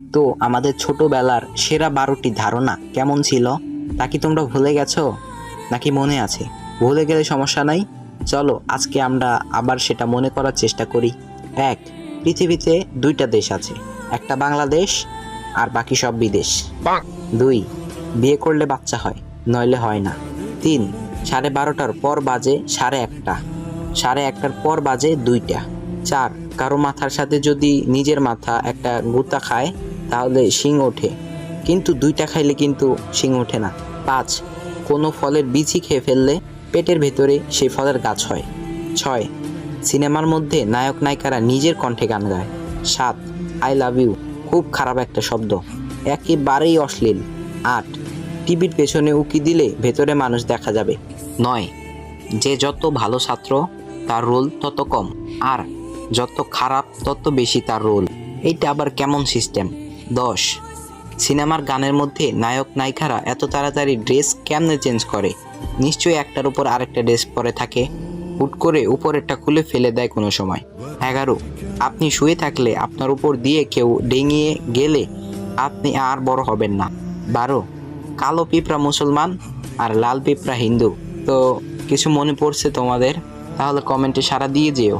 তো আমাদের ছোটবেলার সেরা 12টি ধারণা কেমন ছিল তা কি তোমরা ভুলে গেছো নাকি মনে আছে? ভুলে গেলে সমস্যা নাই, চলো আজকে আমরা আবার সেটা মনে করার চেষ্টা করি। 1, পৃথিবীতে 2টা দেশ আছে, একটা বাংলাদেশ আর বাকি সব বিদেশ। 2, বিয়ে করলে বাচ্চা হয়, নইলে হয় না। 3, 12:30টার পর বাজে 1:30, 1:30টার পর বাজে 2টা। 4, কারো মাথার সাথে যদি নিজের মাথা একটা গুতা খায় তাহলে শিং ওঠে, কিন্তু 2টা খাইলে কিন্তু শিং ওঠে না। 5, কোনো ফলের বীজই খেয়ে ফেললে পেটের ভেতরে সেই ফলের গাছ হয়। 6, সিনেমার মধ্যে নায়ক নায়িকারা নিজের কণ্ঠে গান গায়। 7, আই লাভ ইউ খুব খারাপ একটা শব্দ, একেবারেই অশ্লীল। 8, টিভির পেছনে উকি দিলে ভেতরে মানুষ দেখা যাবে। 9, যে যত ভালো ছাত্র তার রোল তত কম, আর যত খারাপ তত বেশি তার রোল। এইটা আবার কেমন সিস্টেম? 10, সিনেমার গানের মধ্যে নায়ক নায়িকারা এত তাড়াতাড়ি ড্রেস কেমনে চেঞ্জ করে? নিশ্চয়ই একটার উপর আরেকটা ড্রেস পরে থাকে, হুট করে উপরেরটা খুলে ফেলে দেয় কোনো সময়। 11, আপনি শুয়ে থাকলে আপনার উপর দিয়ে কেউ ডেঙিয়ে গেলে আপনি আর বড় হবেন না। 12, কালো পিঁপড়া মুসলমান আর লাল পিঁপড়া হিন্দু। তো কিছু মনে পড়ছে তোমাদের? তাহলে কমেন্টে সাড়া দিয়ে যেও।